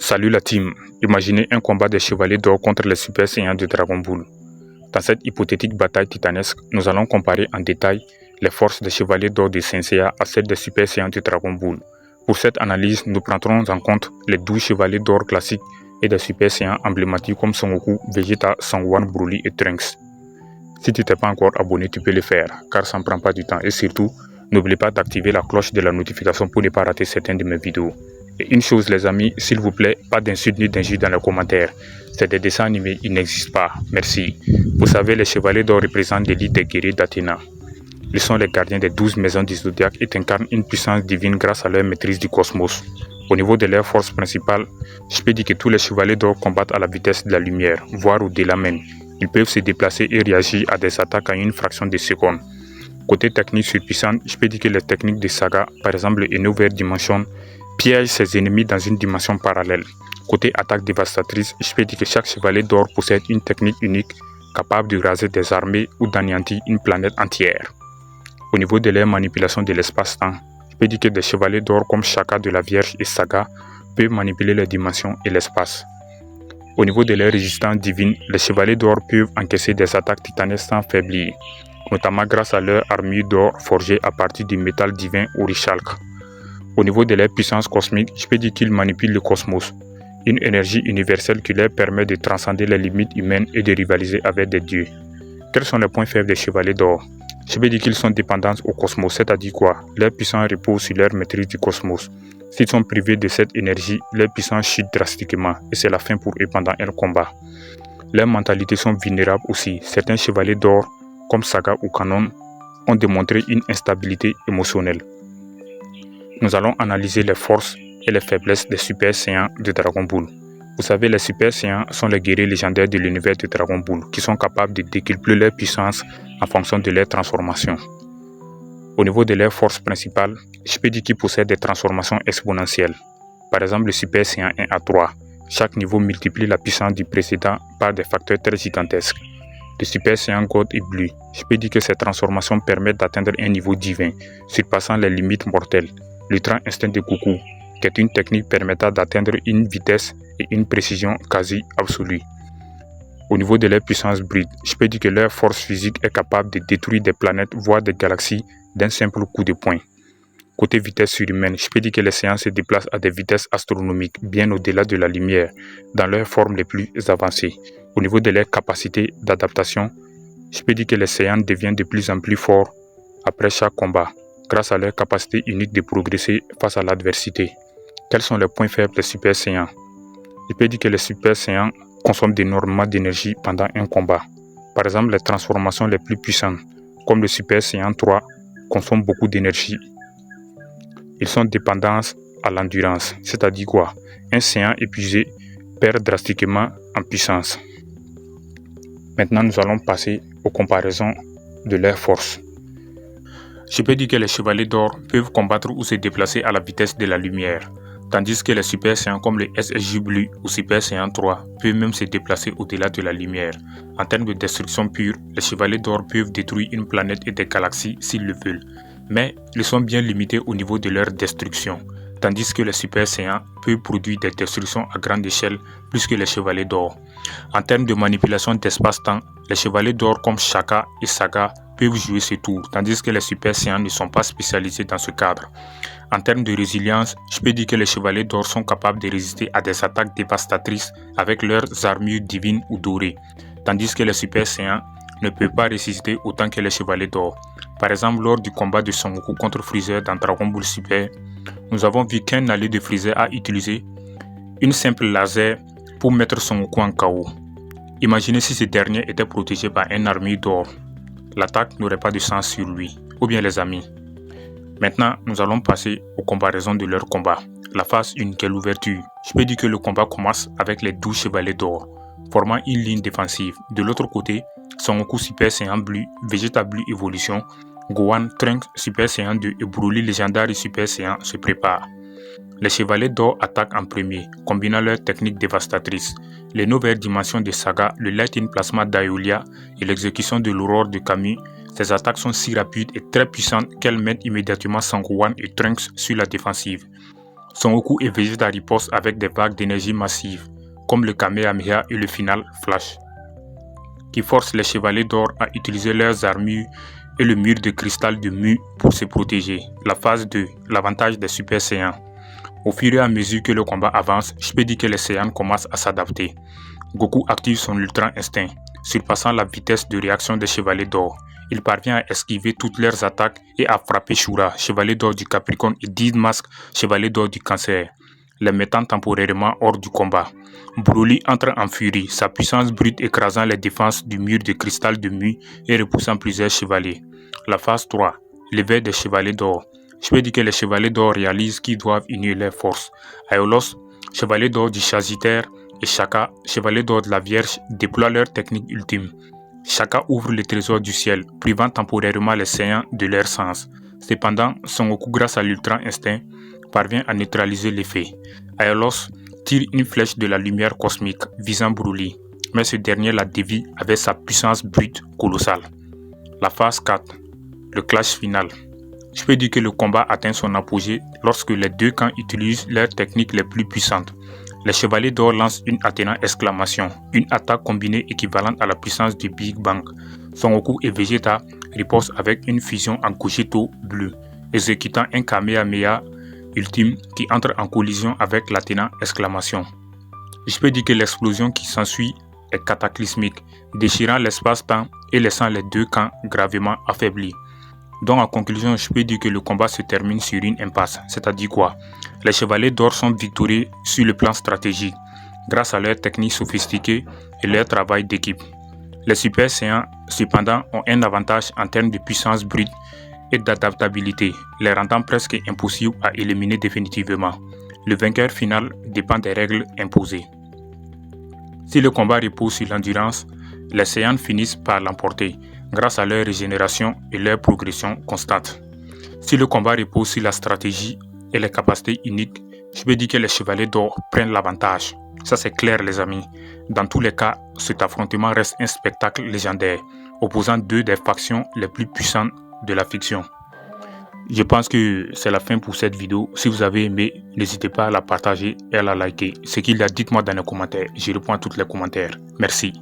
Salut la team, imaginez un combat des chevaliers d'or contre les super saiyans de Dragon Ball. Dans cette hypothétique bataille titanesque, nous allons comparer en détail les forces des chevaliers d'or de Saint Seiya à celles des super saiyans de Dragon Ball. Pour cette analyse, nous prendrons en compte les 12 chevaliers d'or classiques et des super saiyans emblématiques comme Son Goku, Vegeta, Sangohan, Broly et Trunks. Si tu t'es pas encore abonné, tu peux le faire, car ça ne prend pas du temps. Et surtout, n'oublie pas d'activer la cloche de la notification pour ne pas rater certaines de mes vidéos. Et une chose les amis, s'il vous plaît, pas d'insultes ni d'injures dans les commentaires. C'est des dessins animés, ils n'existent pas. Merci. Vous savez, les chevaliers d'or représentent l'élite des guerriers d'Athéna. Ils sont les gardiens des 12 maisons du zodiaque et incarnent une puissance divine grâce à leur maîtrise du cosmos. Au niveau de leur force principale, je peux dire que tous les chevaliers d'or combattent à la vitesse de la lumière, voire au-delà même. Ils peuvent se déplacer et réagir à des attaques en une fraction de seconde. Côté technique surpuissante, je peux dire que les techniques de saga, par exemple le Eno Vert Dimension, piège ses ennemis dans une dimension parallèle. Côté attaque dévastatrice, je peux dire que chaque chevalier d'or possède une technique unique capable de raser des armées ou d'anéantir une planète entière. Au niveau de leur manipulation de l'espace-temps, je peux dire que des chevaliers d'or comme Shaka de la Vierge et Saga peuvent manipuler les dimensions et l'espace. Au niveau de leur résistance divine, les chevaliers d'or peuvent encaisser des attaques titanesques sans faiblir, notamment grâce à leur armure d'or forgée à partir du métal divin Orichalque. Au niveau de leur puissance cosmique, je peux dire qu'ils manipulent le cosmos, une énergie universelle qui leur permet de transcender les limites humaines et de rivaliser avec des dieux. Quels sont les points faibles des chevaliers d'or? Je peux dire qu'ils sont dépendants au cosmos, c'est-à-dire quoi? Leur puissance repose sur leur maîtrise du cosmos. S'ils sont privés de cette énergie, leur puissance chute drastiquement et c'est la fin pour eux pendant un combat. Leurs mentalités sont vulnérables aussi. Certains chevaliers d'or, comme Saga ou Kanon, ont démontré une instabilité émotionnelle. Nous allons analyser les forces et les faiblesses des Super Saiyans de Dragon Ball. Vous savez, les Super Saiyans sont les guerriers légendaires de l'univers de Dragon Ball qui sont capables de décupler leur puissance en fonction de leur transformation. Au niveau de leur force principale, je peux dire qu'ils possèdent des transformations exponentielles. Par exemple, le Super Saiyan 1 à 3. Chaque niveau multiplie la puissance du précédent par des facteurs très gigantesques. Le Super Saiyan God et Blue, je peux dire que ces transformations permettent d'atteindre un niveau divin, surpassant les limites mortelles. L'Ultra Instinct de Goku, qui est une technique permettant d'atteindre une vitesse et une précision quasi absolue. Au niveau de leur puissance brute, je peux dire que leur force physique est capable de détruire des planètes, voire des galaxies, d'un simple coup de poing. Côté vitesse surhumaine, je peux dire que les Saiyans se déplacent à des vitesses astronomiques, bien au-delà de la lumière, dans leurs formes les plus avancées. Au niveau de leur capacité d'adaptation, je peux dire que les Saiyans deviennent de plus en plus forts après chaque combat, grâce à leur capacité unique de progresser face à l'adversité. Quels sont les points faibles des Super Saiyans? Je peux dire que les Super Saiyans consomment énormément d'énergie pendant un combat. Par exemple, les transformations les plus puissantes, comme le Super Saiyan 3, consomment beaucoup d'énergie. Ils sont dépendants à l'endurance, c'est-à-dire quoi? Un Saiyan épuisé perd drastiquement en puissance. Maintenant, nous allons passer aux comparaisons de leurs forces. Je peux dire que les chevaliers d'or peuvent combattre ou se déplacer à la vitesse de la lumière, tandis que les Super Saiyans comme les SSJ Blue ou Super Saiyan 3 peuvent même se déplacer au-delà de la lumière. En termes de destruction pure, les chevaliers d'or peuvent détruire une planète et des galaxies s'ils le veulent, mais ils sont bien limités au niveau de leur destruction, tandis que les Super Saiyans peuvent produire des destructions à grande échelle plus que les chevaliers d'or. En termes de manipulation d'espace-temps, les chevaliers d'or comme Shaka et Saga peuvent jouer ce tour, tandis que les Super Saiyans ne sont pas spécialisés dans ce cadre. En termes de résilience, je peux dire que les chevaliers d'or sont capables de résister à des attaques dévastatrices avec leurs armures divines ou dorées, tandis que les Super Saiyans ne peuvent pas résister autant que les chevaliers d'or. Par exemple, lors du combat de Son Goku contre Freezer dans Dragon Ball Super, nous avons vu qu'un allié de Freezer a utilisé une simple laser pour mettre Son Goku en KO. Imaginez si ce dernier était protégé par une armure d'or. L'attaque n'aurait pas de sens sur lui. Ou bien les amis. Maintenant, nous allons passer aux comparaisons de leur combat. La phase 1 qui est l'ouverture. Je peux dire que le combat commence avec les 12 chevaliers d'or, formant une ligne défensive. De l'autre côté, Son Goku Super Saiyan Blue, Vegeta Blue Evolution, Gohan, Trunks Super Saiyan 2 et Broly Legendary Super Saiyan se préparent. Les chevaliers d'or attaquent en premier, combinant leurs techniques dévastatrices. Les nouvelles dimensions de Saga, le Lightning Plasma d'Aeolia et l'exécution de l'aurore de Kami. Ces attaques sont si rapides et très puissantes qu'elles mettent immédiatement Sangohan et Trunks sur la défensive. Son Goku et Vegeta ripostent avec des vagues d'énergie massive, comme le Kamehameha et le final Flash, qui forcent les Chevaliers d'Or à utiliser leurs armures et le mur de cristal de Mu pour se protéger. La phase 2, l'avantage des Super Saiyans. Au fur et à mesure que le combat avance, je peux dire que les Saiyans commencent à s'adapter. Goku active son Ultra Instinct, surpassant la vitesse de réaction des Chevaliers d'Or. Il parvient à esquiver toutes leurs attaques et à frapper Shura, Chevalier d'Or du Capricorne, et Didmasque, Chevalier d'Or du Cancer, les mettant temporairement hors du combat. Broly entre en furie, sa puissance brute écrasant les défenses du mur de cristal de Mu et repoussant plusieurs chevaliers. La phase 3, l'éveil des Chevaliers d'Or. Je peux dire que les Chevaliers d'Or réalisent qu'ils doivent unir leurs forces. Aiolos, Chevalier d'Or du Sagittaire, et Shaka, Chevalier d'Or de la Vierge, déploient leur technique ultime. Shaka ouvre le trésor du ciel, privant temporairement les Saiyans de leur sens. Cependant, Son Goku, grâce à l'Ultra Instinct, parvient à neutraliser l'effet. Aiolos tire une flèche de la lumière cosmique visant Broly, mais ce dernier la dévie avec sa puissance brute colossale. La phase 4, le clash final. Je peux dire que le combat atteint son apogée lorsque les deux camps utilisent leurs techniques les plus puissantes. Les Chevaliers d'Or lancent une Athéna exclamation, une attaque combinée équivalente à la puissance du Big Bang. Son Goku et Vegeta ripostent avec une fusion en Gogeta bleu, exécutant un Kamehameha ultime qui entre en collision avec l'Athéna exclamation. Je peux dire que l'explosion qui s'ensuit est cataclysmique, déchirant l'espace-temps et laissant les deux camps gravement affaiblis. Donc en conclusion, je peux dire que le combat se termine sur une impasse, c'est-à-dire quoi? Les Chevaliers d'Or sont victorieux sur le plan stratégique, grâce à leurs techniques sophistiquées et leur travail d'équipe. Les Super Saiyans, cependant, ont un avantage en termes de puissance brute et d'adaptabilité, les rendant presque impossibles à éliminer définitivement. Le vainqueur final dépend des règles imposées. Si le combat repose sur l'endurance, les Saiyans finissent par l'emporter, grâce à leur régénération et leur progression constante. Si le combat repose sur la stratégie et les capacités uniques, je peux dire que les Chevaliers d'Or prennent l'avantage. Ça c'est clair les amis. Dans tous les cas, cet affrontement reste un spectacle légendaire, opposant deux des factions les plus puissantes de la fiction. Je pense que c'est la fin pour cette vidéo. Si vous avez aimé, n'hésitez pas à la partager et à la liker. Ce qu'il y a, dites-moi dans les commentaires. Je réponds à tous les commentaires. Merci.